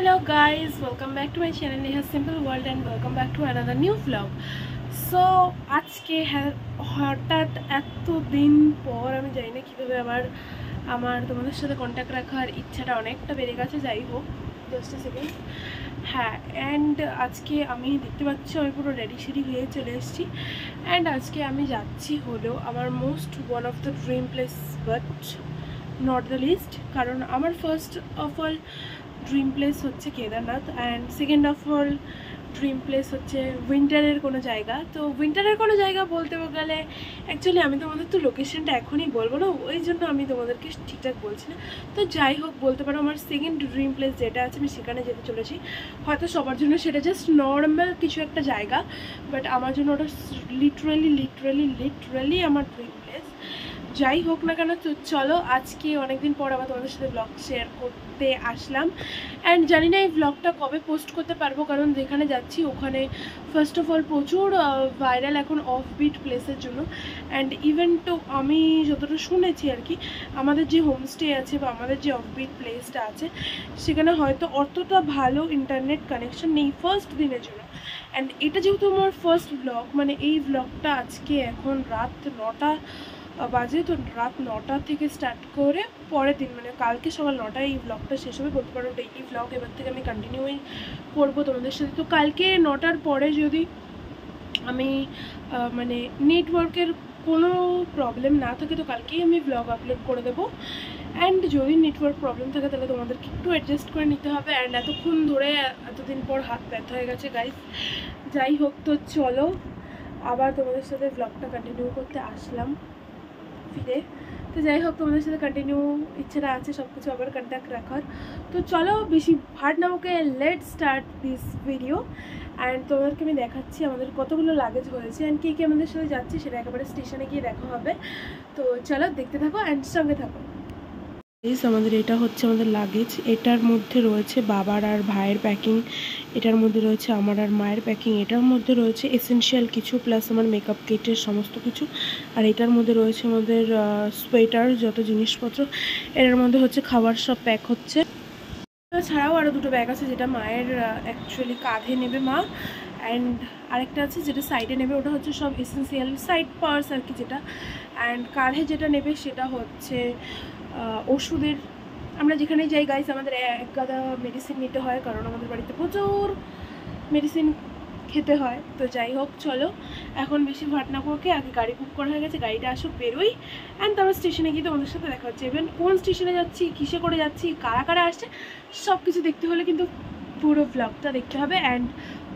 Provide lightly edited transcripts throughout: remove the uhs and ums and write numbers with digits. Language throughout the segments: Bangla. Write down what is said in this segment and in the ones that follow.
Hello guys, welcome back to my channel Neha Simple World and welcome back to another new vlog. So আজকে হঠাৎ এত দিন পর আমি জানি না কিভাবে আমার তোমাদের সাথে কন্ট্যাক্ট রাখার ইচ্ছাটা অনেকটা বেড়ে গেছে। যাই হোক, জাস্ট সেকেন্ড। হ্যাঁ, অ্যান্ড আজকে আমি দেখতে পাচ্ছি আমি পুরো রেডি সেডি হয়ে চলে এসেছি। অ্যান্ড আজকে আমি যাচ্ছি হলো আমার most one of the dream place, but not the list. কারণ আমার first of all dream place হচ্ছে Kedarnath, and second of all dream place হচ্ছে উইন্টারের কোনো জায়গা। তো উইন্টারের কোনো জায়গা বলতে গেলে অ্যাকচুয়ালি আমি তোমাদের তো লোকেশনটা এখনই বলবো না, ওই জন্য আমি তোমাদেরকে ঠিকঠাক বলছি না। তো যাই হোক, বলতে পারো আমার সেকেন্ড ড্রিম প্লেস যেটা আছে আমি সেখানে যেতে চলেছি। হয়তো সবার জন্য সেটা জাস্ট নর্মাল কিছু একটা জায়গা, বাট আমার জন্য ওটা লিটারেলি আমার ড্রিম প্লেস। যাই হোক না কেন, তো চলো আজকে অনেকদিন পর আবার তোমাদের সাথে ব্লগ শেয়ার করতে আসলাম। অ্যান্ড জানি না এই ব্লগটা কবে পোস্ট করতে পারবো, কারণ যেখানে যাচ্ছি ওখানে ফার্স্ট অফ অল প্রচুর ভাইরাল এখন অফবিট প্লেসের জন্য। অ্যান্ড ইভেন তো আমি যতটা শুনেছি আর কি, আমাদের যে হোমস্টে আছে বা আমাদের যে অফবিট প্লেসটা আছে সেখানে হয়তো অতটা ভালো ইন্টারনেট কানেকশন নেই ফার্স্ট দিনের জন্য। অ্যান্ড এটা যেহেতু আমার ফার্স্ট ব্লগ, মানে এই ব্লগটা আজকে এখন রাত 9টা বাজে, তো রাত 9টা থেকে স্টার্ট করে পরের দিন মানে কালকে সকাল 9টায় এই ব্লগটা শেষ হবে। বলতে পারো এই ব্লগ এবার থেকে আমি কন্টিনিউই করবো তোমাদের সাথে। তো কালকে 9টার পরে যদি আমি মানে নেটওয়ার্কের কোনো প্রবলেম না থাকে তো কালকেই আমি ব্লগ আপলোড করে দেবো। অ্যান্ড যদি নেটওয়ার্ক প্রবলেম থাকে তাহলে তোমাদেরকে একটু অ্যাডজাস্ট করে নিতে হবে। অ্যান্ড এতক্ষণ ধরে এতদিন পর হাত ব্যথা হয়ে গেছে গাইস। যাই হোক, তো চলো আবার তোমাদের সাথে ব্লগটা কন্টিনিউ করতে আসলাম ফিরে। তো যাই হোক, তোমাদের সাথে কন্টিনিউ ইচ্ছাটা আছে সব কিছু আবার কন্ট্যাক্ট রাখার। তো চলো বেশি ভাট না okay, let start this video. And তোমাদেরকে আমি দেখাচ্ছি আমাদের কতগুলো লাগেজ হয়েছে অ্যান্ড কে আমাদের সাথে যাচ্ছি সেটা একেবারে স্টেশনে গিয়ে দেখা হবে। তো চলো দেখতে থাকো অ্যান্ড সঙ্গে থাকো। আমাদের এটা হচ্ছে আমাদের লাগেজ। এটার মধ্যে রয়েছে বাবার আর ভাইয়ের প্যাকিং, এটার মধ্যে রয়েছে আমার আর মায়ের প্যাকিং, এটার মধ্যে রয়েছে এসেনশিয়াল কিছু প্লাস আমার মেকআপ কিটের সমস্ত কিছু, আর এটার মধ্যে রয়েছে আমাদের সোয়েটার যত জিনিসপত্র, এটার মধ্যে হচ্ছে খাবার সব প্যাক হচ্ছে। ছাড়াও আরও দুটো ব্যাগ আছে যেটা মায়ের অ্যাকচুয়ালি কাঁধে নেবে মা, অ্যান্ড আরেকটা আছে যেটা সাইডে নেবে, ওটা হচ্ছে সব এসেন্সিয়াল সাইড পার্স আর কি যেটা। অ্যান্ড কাঁধে যেটা নেবে সেটা হচ্ছে ওষুধের। আমরা যেখানে যাই গাইস আমাদের এক গাদা মেডিসিন নিতে হয়, কারণ আমাদের বাড়িতে প্রচুর মেডিসিন খেতে হয়। তো যাই হোক, চলো এখন বেশি ভাট না করকে আগে গাড়ি বুক করা হয়ে গেছে, গাড়িটা আসুক বেরোই, অ্যান্ড তারপর স্টেশনে গিয়ে তোমাদের সাথে দেখা হচ্ছে। ইভেন কোন স্টেশনে যাচ্ছি, কিসে করে যাচ্ছি, কারা কারা আসছে সব কিছু দেখতে হলে কিন্তু পুরো ব্লগটা দেখতে হবে। অ্যান্ড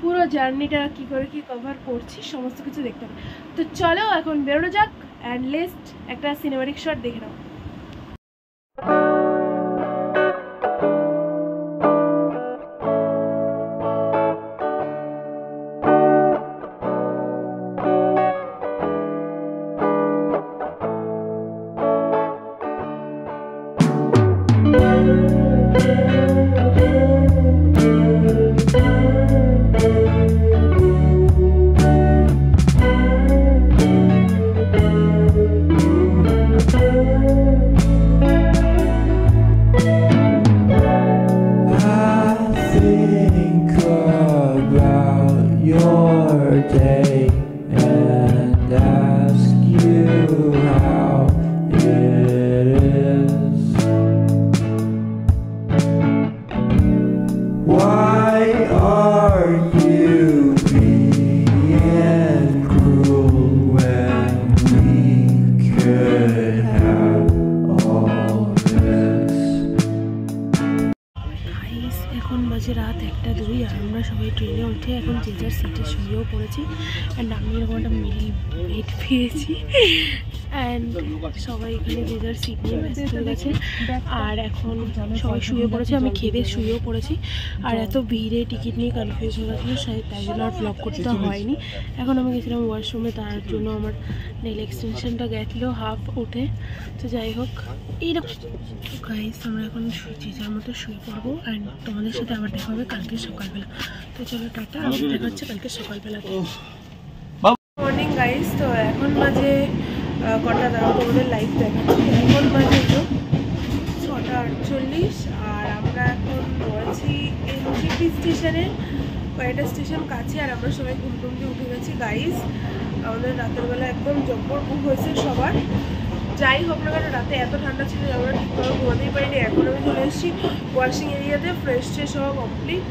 পুরো জার্নিটা কী করে কী কভার করছি সমস্ত কিছু দেখতে হবে। তো চলো এখন বেরোনো যাক অ্যান্ড লেস্ট একটা সিনেমাটিক শট দেখে নাও। এখন বাজে রাত 1টা 2 আর আমরা সবাই ট্রেনে উঠে এখন যে যার সিটে শুয়েও পড়েছি। অ্যান্ড আমি এরকম একটা মিলি বেড পেয়েছি, অ্যান্ড সবাই এখানে যে যার সিট নিয়ে ব্যস্ত হয়ে গেছে। আর এখন সবাই শুয়ে পড়েছে, আমি খেয়ে শুয়েও পড়েছি। আর এত ভিড়ে টিকিট নিয়ে কনফিউজ হয়ে গেছিলো, তাই জন্য আর ব্লগ করতে হয়নি। এখন আমি গেছিলাম ওয়াশরুমে, তার জন্য আমার নেল এক্সটেনশনটা গেছিলো হাফ উঠে। তো যাই হোক, এইরকম গাইস আমরা এখন যে যার মতো শুয়ে পড়বো। অ্যান্ড তোমাদের সাথে আবার দেখা হবে কালকে সকালবেলা। তো চলো টাটা, দেখা হচ্ছে কালকে সকালবেলা। মর্নিং গাইস, তো এখন বাজে কটা দাঁড়াও তোমাদের লাইভ দেখাচ্ছি। এখন বাজে 6টা 48 আর আমরা এখন রয়েছি এই এনজেপি স্টেশনে, কয়েকটা স্টেশন কাছে, আর আমরা সবাই ঘুম টুম দিয়ে উঠে গেছি গাইস। আমাদের রাতের বেলা একদম জব্বর ঘুম হয়েছে সবার। যাই হোক না কেন, রাতে এত ঠান্ডা ছিল যে আমরা ঠিকভাবে ঘুমাতেই পারিনি। এখন আমি চলে এসেছি ওয়াশিং এরিয়াতে, ফ্রেশ ট্রেশ হওয়া কমপ্লিট।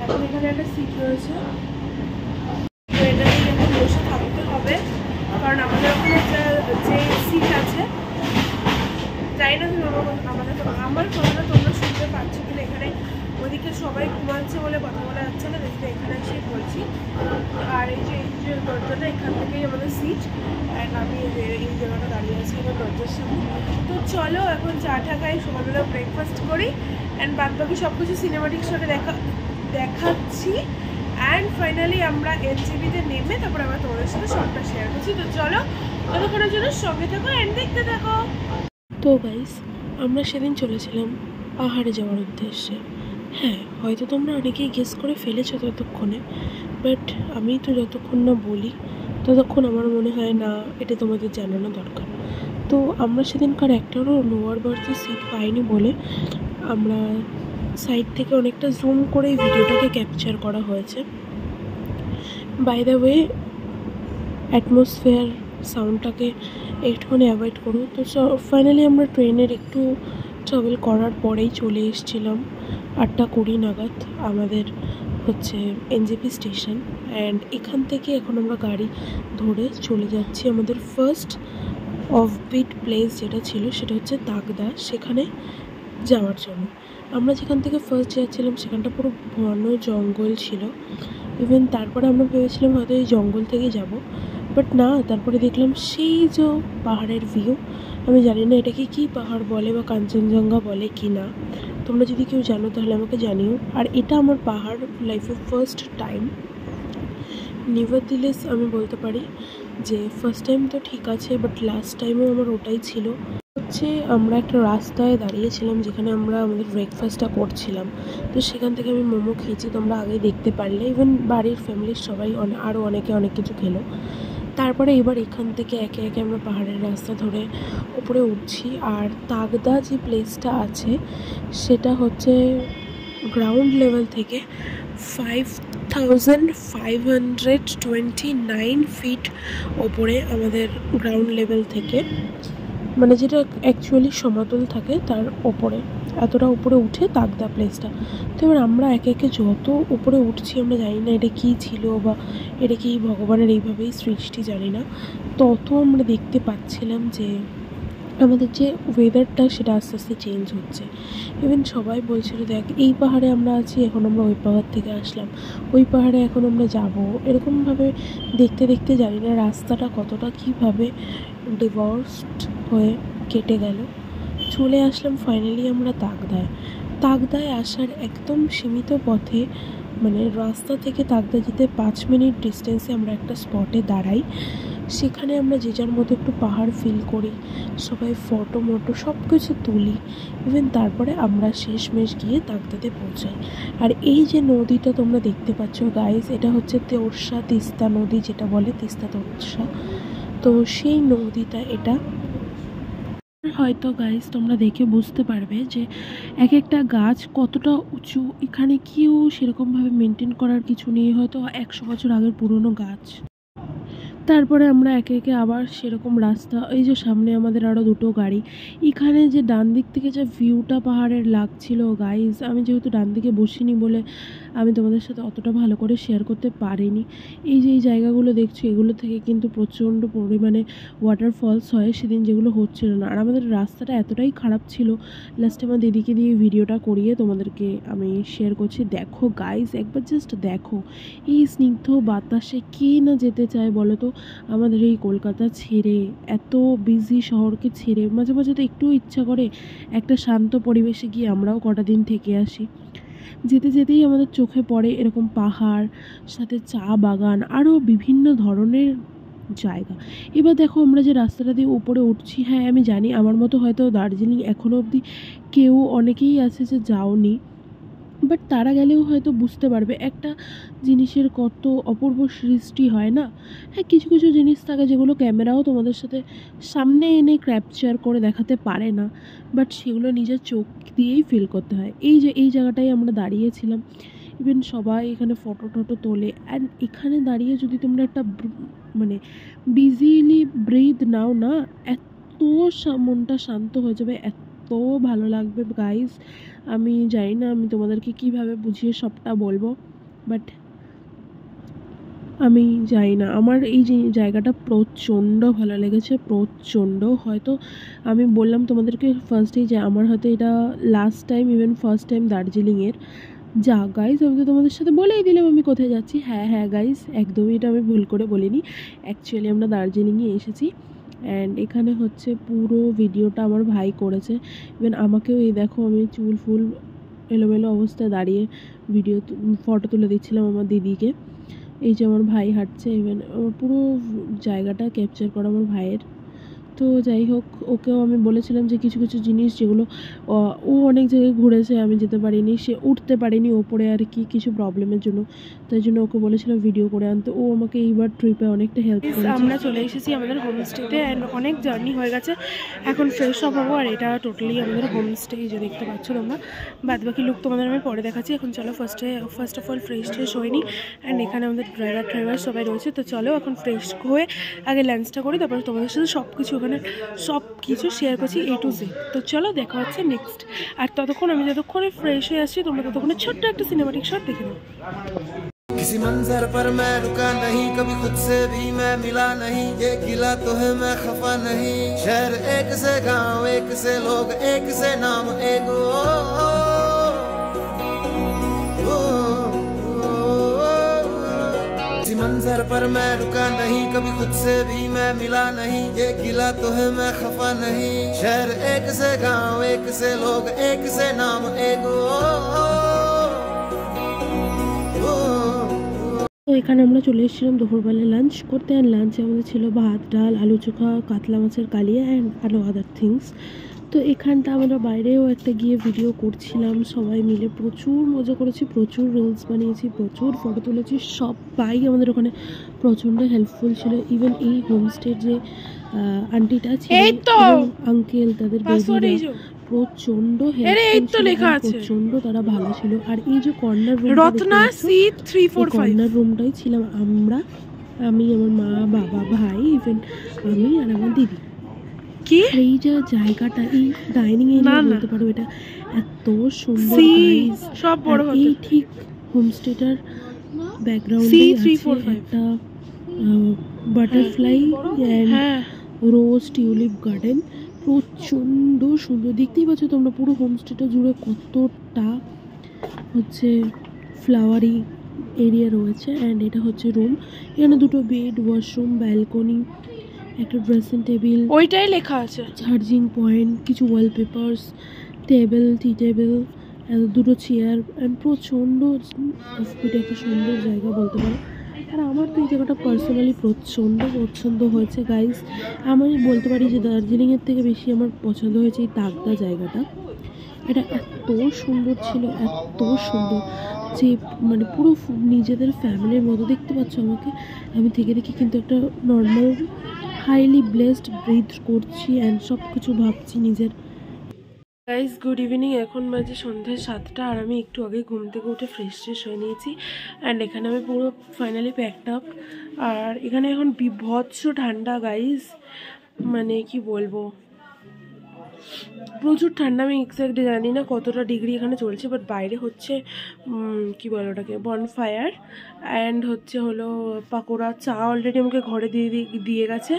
এখন এখানে একটা সিট রয়েছে, তো এটাতেই এখন বসে থাকতে হবে, কারণ আমাদের ওখানে যে সিট আছে, যাই না তুমি আমার কথাটা তোমরা শুনতে পাচ্ছ কিনা। এখানে ওদিকে সবাই ঘুমাচ্ছে বলে কথা বলা যাচ্ছে না, দেখতে এখানে এসে বলছি। আর এই যে দরজাটা, এখান থেকেই আমাদের সিট, অ্যান্ড আমি এই জায়গাটা দাঁড়িয়ে আছি আমার দরজার সামনে। তো চলো এখন চাটা খাই, সকালবেলা ব্রেকফাস্ট করি, অ্যান্ড বাদ বাকি সব কিছু সিনেমাটিক শটে দেখাচ্ছি। অ্যান্ড ফাইনালি আমরা এনজেপিতে নেমে তারপর আমরা তোমাদের সাথে সবটা শেয়ার করছি। তো চলো ততক্ষণের জন্য সঙ্গে থাকো অ্যান্ড দেখতে থাকো। তো গাইস, আমরা সেদিন চলেছিলাম পাহাড়ে যাওয়ার উদ্দেশ্যে। হ্যাঁ, হয়তো তোমরা অনেকেই গেস করে ফেলেছো ততক্ষণে, বাট আমি তো যতক্ষণ না বলি ততক্ষণ আমার মনে হয় না এটা তোমাদের জানানো দরকার। তো আমরা সেদিনকার একটারও লোয়ার বার্থের সিট পাইনি বলে আমরা সাইড থেকে অনেকটা জুম করে এই ভিডিওটাকে ক্যাপচার করা হয়েছে। বাই দ্য ওয়ে, অ্যাটমসফিয়ার সাউন্ডটাকে একটুখানি অ্যাভয়েড করো। তো ফাইনালি আমরা ট্রেনের একটু ট্রাভেল করার পরেই চলে এসেছিলাম 8:20 নাগাদ আমাদের হচ্ছে এনজেপি স্টেশন। অ্যান্ড এখান থেকে এখন আমরা গাড়ি ধরে চলে যাচ্ছি আমাদের ফার্স্ট অফবিট প্লেস যেটা ছিল, সেটা হচ্ছে তাগদা, সেখানে যাওয়ার জন্য। আমরা যেখান থেকে ফার্স্ট যাচ্ছিলাম সেখানটা পুরো ঘন জঙ্গল ছিল। ইভেন তারপরে আমরা ভেবেছিলাম হয়তো এই জঙ্গল থেকেই যাব, বাট না, তারপরে দেখলাম সেই যে পাহাড়ের ভিউ। আমি জানি না এটাকে কী পাহাড় বলে বা কাঞ্চনজঙ্ঘা বলে কি না, তোমরা যদি কেউ জানো তাহলে আমাকে জানিও। আর এটা আমার পাহাড় লাইফে ফার্স্ট টাইম। নেভারদিলেস আমি বলতে পারি যে ফার্স্ট টাইম তো ঠিক আছে, বাট লাস্ট টাইমও আমার ওটাই ছিল। হচ্ছে আমরা একটা রাস্তায় দাঁড়িয়েছিলাম যেখানে আমরা আমাদের ব্রেকফাস্টটা করছিলাম। তো সেখান থেকে আমি মোমো খেয়েছি, তোমরা আগেই দেখতে পারলে। ইভেন বাড়ির ফ্যামিলির সবাই আরও অনেকে অনেক কিছু খেলো। তারপরে এবার এখান থেকে একে একে আমরা পাহাড়ের রাস্তা ধরে উপরে উঠছি। আর তাগদা যে প্লেসটা আছে সেটা হচ্ছে গ্রাউন্ড লেভেল থেকে 5529 ফিট ওপরে আমাদের গ্রাউন্ড লেভেল থেকে, মানে যেটা অ্যাকচুয়ালি সমতল থাকে তার ওপরে, এতটা উপরে উঠে তাগদা প্লেসটা। তো এবার আমরা একে একে যত উপরে উঠছি, আমরা জানি না এটা কী ছিল বা এটা কি ভগবানের এইভাবেই সৃষ্টি জানি না, তত আমরা দেখতে পাচ্ছিলাম যে আমাদের যে ওয়েদারটা সেটা আস্তে আস্তে চেঞ্জ হচ্ছে। ইভেন সবাই বলছিল দেখ এই পাহাড়ে আমরা আছি, এখন আমরা ওই পাহাড় থেকে আসলাম, ওই পাহাড়ে এখন আমরা যাব। এরকমভাবে দেখতে দেখতে জানি না রাস্তাটা কতটা কীভাবে ডিভোর্সড হয়ে কেটে গেল। চলে আসলাম ফাইনালি আমরা তাগদায় আসার একদম সীমিত পথে, মানে রাস্তা থেকে তাগদা যেতে 5 মিনিট ডিস্টেন্সে আমরা একটা স্পটে দাঁড়াই। সেখানে আমরা যে যার মতো একটু পাহাড় ফিল করি, সবাই ফটো মটো সব কিছু তুলি। ইভেন তারপরে আমরা শেষমেশ গিয়ে তাগদাতে পৌঁছাই। আর এই যে নদীটা তোমরা দেখতে পাচ্ছ গাইস, এটা হচ্ছে তোরসা তিস্তা নদী, যেটা বলে তিস্তা তোরসা। তো সেই নদীটা এটা। হয়তো গাইস তোমরা দেখে বুঝতে পারবে যে এক একটা গাছ কতটা উঁচু। এখানে কেউ সেরকমভাবে মেনটেন করার কিছু নেই, হয়তো 100 বছর আগের পুরনো গাছ। তারপরে আমরা একে একে আবার সেরকম রাস্তা, এই যে সামনে আমাদের আরও দুটো গাড়ি। এখানে যে ডান দিক থেকে যে ভিউটা পাহাড়ের লাগছিল গাইজ, আমি যেহেতু ডান দিকে বসিনি বলে আমি তোমাদের সাথে অতটা ভালো করে শেয়ার করতে পারিনি। এই যে এই জায়গাগুলো দেখছো, এগুলো থেকে কিন্তু প্রচণ্ড পরিমাণে ওয়াটারফলস হয়, সেদিন যেগুলো হচ্ছিল না। আর আমাদের রাস্তাটা এতটাই খারাপ ছিল, লাস্টে আমার দিদিকে দিয়ে ভিডিওটা করিয়ে তোমাদেরকে আমি শেয়ার করছি। দেখো গাইজ, একবার জাস্ট দেখো, এই স্নিগ্ধ বাতাসে কে না যেতে চায় বলো তো আমাদের এই কলকাতা ছেড়ে, এত বিজি শহরকে ছেড়ে। মাঝে মাঝে তো একটু ইচ্ছা করে একটা শান্ত পরিবেশে গিয়ে আমরাও কটা দিন থেকে আসি। যেতে যেতেই আমাদের চোখে পড়ে এরকম পাহাড়, সাথে চা বাগান, আরও বিভিন্ন ধরনের জায়গা। এবার দেখো আমরা যে রাস্তাটা দিয়ে উপরে উঠছি, হ্যাঁ আমি জানি আমার মতো হয়তো দার্জিলিং এখনও অবধি কেউ অনেকেই আছে যে যাওনি, বাট তারা গেলেও হয়তো বুঝতে পারবে একটা জিনিসের কত অপূর্ব সৃষ্টি হয় না। হ্যাঁ, কিছু কিছু জিনিস থাকে যেগুলো ক্যামেরাও তোমাদের সাথে সামনে এনে ক্যাপচার করে দেখাতে পারে না, বাট সেগুলো নিজের চোখ দিয়েই ফিল করতে হয়। এই যে এই জায়গাটায় আমরা দাঁড়িয়েছিলাম, ইভেন সবাই এখানে ফটো টটো তোলে। অ্যান্ড এখানে দাঁড়িয়ে যদি তোমরা একটা মানে বিজিলি ব্রিথ নাও না, এত মনটা শান্ত হয়ে যাবে, এত ভালো লাগবে গাইস। আমি জানি না আমি তোমাদেরকে কিভাবে বুঝিয়ে সবটা বলবো, বাট আমি জানি না, আমার এই যে জায়গাটা প্রচণ্ড ভালো লেগেছে, প্রচণ্ড। হয়তো আমি বললাম তোমাদেরকে ফার্স্টেই যে আমার হয়তো এটা last time, even first time দার্জিলিংয়ের। যা গাইজ, আমি তো তোমাদের সাথে বলেই দিলাম আমি কোথায় যাচ্ছি। হ্যাঁ হ্যাঁ গাইজ, একদমই এটা আমি ভুল করে বলিনি। অ্যাকচুয়ালি আমরা দার্জিলিংয়ে এসেছি। অ্যান্ড এখানে হচ্ছে পুরো ভিডিওটা আমার ভাই করেছে। ইভেন আমাকেও এই দেখো, আমি চুল ফুল এলোমেলো অবস্থায় দাঁড়িয়ে ফটো তুলে দিচ্ছিলাম আমার দিদিকে। এই যে আমার ভাই হাঁটছে, ইভেন আমার পুরো জায়গাটা ক্যাপচার করা আমার ভাইয়ের। তো যাই হোক, ওকেও আমি বলেছিলাম যে কিছু কিছু জিনিস যেগুলো ও অনেক জায়গায় ঘুরেছে, আমি যেতে পারিনি, সে উঠতে পারিনি ওপরে আর কি কিছু প্রবলেমের জন্য, তাই জন্য ওকে বলেছিলাম ভিডিও করে আনতে। ও আমাকে এইবার ট্রিপে অনেকটা হেল্প করেছে। আমরা চলে এসেছি আমাদের হোমস্টেতে, অ্যান্ড অনেক জার্নি হয়ে গেছে, এখন ফ্রেশ আপ হবো। আর এটা টোটালি আমাদের হোমস্টে, যে দেখতে পাচ্ছ তোমরা। বাদ বাকি লুক তোমাদের আমি পরে দেখাচ্ছি। এখন চলো ফার্স্ট অফ অল ফ্রেশ ট্রেশ হয়নি, অ্যান্ড এখানে আমাদের ড্রাইভার সবাই রয়েছে। তো চলো এখন ফ্রেশ হয়ে আগে লাঞ্চটা করি, তারপরে তোমাদের সাথে সব কিছু ওখানে সব কিছু শেয়ার করছি A to Z। তো চলো দেখা হচ্ছে নেক্সট। আর ততক্ষণ আমি যতক্ষণে ফ্রেশ হয়ে আসছি, তোমরা ততক্ষণে ছোট্ট একটা সিনেমাটিক শট দেখে নাও। किसी मंजर पर मैं रुका नहीं, कभी खुद से भी मैं मिला नहीं, ये गिला तो है मैं खफा नहीं। शहर एक से गांव, एक से लोग, एक से नाम, एक किसी मंजर पर मैं रुका नहीं, कभी खुद से भी मैं मिला नहीं, ये गिला तो है मैं खफा नहीं। शहर एक से गांव, एक से लोग, एक से नाम, एक তো এখানে আমরা চলে এসেছিলাম দুপুরবেলা লাঞ্চ করতে। অ্যান্ড লাঞ্চে আমাদের ছিল ভাত, ডাল, আলু চোখা, কাতলা মাছের কালিয়া, অ্যান্ড আরও আদার থিংস। তো এখানটা আমরা বাইরেও একটা গিয়ে ভিডিও করছিলাম সবাই মিলে, প্রচুর মজা করেছি, প্রচুর রিলস বানিয়েছি, প্রচুর ফটো তুলেছি। সবাই আমাদের ওখানে প্রচণ্ড হেল্পফুল ছিল। ইভেন এই হোমস্টের যে আন্টিটা ছিল, আঙ্কেল, তাদের বেবিরা প্রচন্ড প্রচন্ড তারা ভালো ছিল। আর এই যে কর্নার রুমটাই ছিলাম আমি, আমার মা, বাবা, ভাই, ইভেন আমি আর আমার দিদি। কি এই যে জায়গাটা, এই ডাইনিং এরিয়া বলতে পারো, এটা এত সুন্দর। সব বড় এই ঠিক হোমস্টেটার ব্যাকগ্রাউন্ডে একটা butterfly and rose tulip garden, প্রচণ্ড সুন্দর। দেখতেই পাচ্ছ তোমরা পুরো হোমস্টেটা জুড়ে কতটা হচ্ছে ফ্লাওয়ারি এরিয়া রয়েছে। অ্যান্ড এটা হচ্ছে রুম, এখানে দুটো বেড, ওয়াশরুম, ব্যালকনি, একটা ড্রেসিং টেবিল, ওইটাই লেখা আছে, চার্জিং পয়েন্ট, কিছু ওয়ালপেপার্স, টেবিল, টি টেবিল, দুটো চেয়ার, অ্যান্ড প্রচণ্ড একটা সুন্দর জায়গা বলতে পারো। আর আমার তো এই জায়গাটা পার্সোনালি প্রচণ্ড পছন্দ হয়েছে গাইস। আমি বলতে পারি যে দার্জিলিংয়ের থেকে বেশি আমার পছন্দ হয়েছে এই তাগদা জায়গাটা। এটা এত সুন্দর ছিল, এত সুন্দর যে মানে পুরো নিজেদের ফ্যামিলির মতো। দেখতে পাচ্ছ আমাকে, আমি থেকে কিন্তু একটা নর্মাল হাইলি ব্লেসড ব্রিথ করছি, অ্যান্ড সব কিছু ভাবছি নিজের। গাইজ গুড ইভিনিং, এখন বাজে সন্ধ্যে 7টা, আর আমি একটু আগে ঘুম থেকে উঠে ফ্রেশ হয়ে নিয়েছি। অ্যান্ড এখানে আমি পুরো ফাইনালি প্যাকড আপ। আর এখানে এখন বিভৎস ঠান্ডা গাইজ, মানে কি বলবো, প্রচুর ঠান্ডা। আমি এক্স্যাক্ট জানি না কতটা ডিগ্রি এখানে চলছে, বাট বাইরে হচ্ছে কি বলে ওটাকে, বনফায়ার, অ্যান্ড হলো পাকোড়া, চা অলরেডি আমাকে ঘরে দিয়ে গেছে,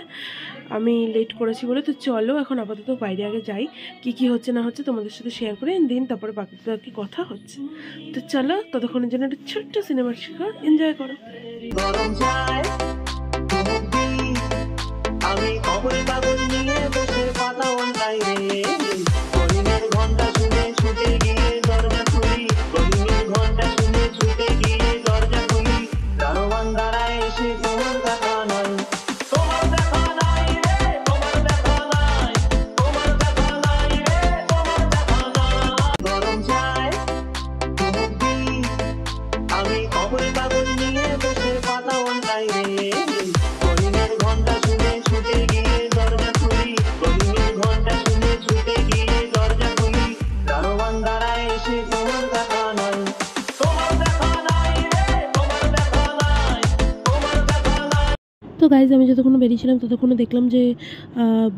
আমি লেট করেছি বলে। তো চলো এখন আপাতত বাইরে আগে যাই, কি হচ্ছে না হচ্ছে তোমাদের সাথে শেয়ার করে দিন, তারপরে বাকি কথা হচ্ছে। তো চলো, ততক্ষণের জন্য একটা ছোট্ট সিনেমা শিখা এনজয় করো। আমি খবর কাগজ নিয়ে বসে পাতা অন্যায় রে, কলিমের ঘন্টা শুনে ছুটে গিয়ে দরজা খুলি, কলিমের ঘন্টা শুনে ছুটে গিয়ে দরজা খুলি, দারোয়ান দাঁড়ায় এসে তোমার দেখা নাই, তোমার দেখা নাই রে, তোমার দেখা নাই, তোমার দেখা নাই রে, তোমার দেখা নাই। গরম চায় আমি খবর কাগজ নিয়ে বসে পাতা অন্যায় রে, কলিমের ঘন্টা শুনে ছুটে গিয়ে দরজা খুলি। তো গাইজ আমি যতক্ষণ বেরিয়েছিলাম ততক্ষণে দেখলাম যে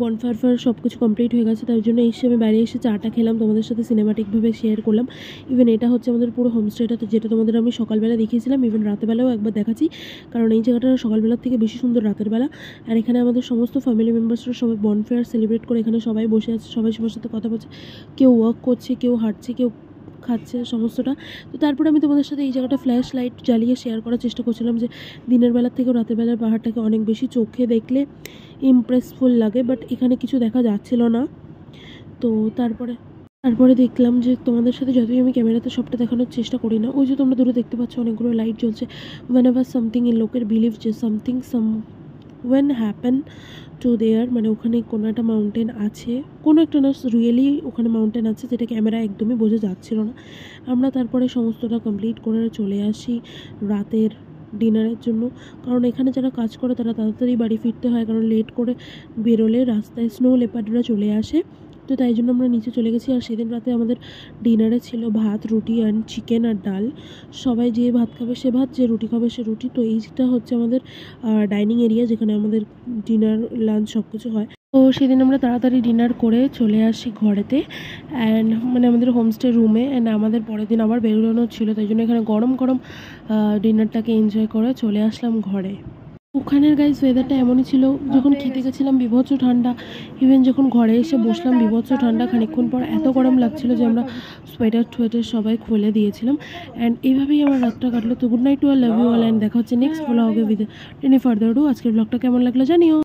বনফায়ার সব কিছু কমপ্লিট হয়ে গেছে। তার জন্য এসে আমি বাইরে এসে চাটা খেলাম, তোমাদের সাথে সিনেমাটিকভাবে শেয়ার করলাম। ইভেন এটা হচ্ছে আমাদের পুরো হোমস্টেটা, যেটা তোমাদের আমি সকালবেলা দেখিয়েছিলাম, ইভেন রাতেরবেলাও একবার দেখাচ্ছি, কারণ এই জায়গাটা সকালবেলার থেকে বেশি সুন্দর রাতের বেলা। আর এখানে আমাদের সমস্ত ফ্যামিলি মেম্বার্সরা সবাই বনফায়ার সেলিব্রেট করে এখানে সবাই বসে আছে, সবাই সবার সাথে কথা বলছে, কেউ ওয়ার্ক করছে, কেউ হাঁটছে, কেউ খাচ্ছে সমস্তটা। তো তারপরে আমি তোমাদের সাথে এই জায়গাটা ফ্ল্যাশ লাইট জ্বালিয়ে শেয়ার করার চেষ্টা করছিলাম যে দিনের বেলার থেকেও রাতের বেলার পাহাড়টাকে অনেক বেশি চোখে দেখলে ইমপ্রেসফুল লাগে, বাট এখানে কিছু দেখা যাচ্ছিল না। তো তারপরে দেখলাম যে তোমাদের সাথে যতই আমি ক্যামেরাতে সবটা দেখানোর চেষ্টা করি না, ওই যে তোমরা দূরে দেখতে পাচ্ছ অনেকগুলো লাইট জ্বলছে। whenever something in লোকের বিলিভ যে something when happen to there, মানে ওখানে কোনো একটা মাউন্টেন আছে, কোনো একটা না রিয়েলি ওখানে মাউন্টেন আছে, যেটা ক্যামেরা একদমই বোঝা যাচ্ছিল না। আমরা তারপরে সমস্তটা কমপ্লিট করে চলে আসি রাতের ডিনারের জন্য, কারণ এখানে যারা কাজ করে তারা তাড়াতাড়ি বাড়ি ফিরতে হয়, কারণ লেট করে বেরোলে রাস্তায় স্নো লেপার্ডরা চলে আসে। তো তাই জন্য আমরা নিচে চলে গেছি। আর সেদিন রাতে আমাদের ডিনারে ছিল ভাত, রুটি অ্যান্ড চিকেন আর ডাল। সবাই যে ভাত খাবে সে ভাত, যে রুটি খাবে সে রুটি। তো এইটা হচ্ছে আমাদের ডাইনিং এরিয়া, যেখানে আমাদের ডিনার লাঞ্চ সব কিছু হয়। তো সেদিন আমরা তাড়াতাড়ি ডিনার করে চলে আসি ঘরেতে, অ্যান্ড মানে আমাদের হোমস্টে রুমে। অ্যান্ড আমাদের পরের দিন আবার বেরোনো ছিল, তাই জন্য এখানে গরম গরম ডিনারটাকে এনজয় করে চলে আসলাম ঘরে। ওখানের গাইস ওয়েদারটা এমনই ছিল, যখন খেতে গেছিলাম বিভৎস ঠান্ডা, ইভেন যখন ঘরে এসে বসলাম বিভৎস ঠান্ডা। খানিকক্ষণ পর এত গরম লাগছিল যে আমরা সোয়েটার সবাই খুলে দিয়েছিলাম। অ্যান্ড এইভাবেই আমার রাতটা কাটলো। তো good night to all, love you all, and দেখা হচ্ছে নেক্সট ব্লগে উইথ এনি ফার্দার ডু। আজকের ব্লগটা কেমন লাগলো জানিও।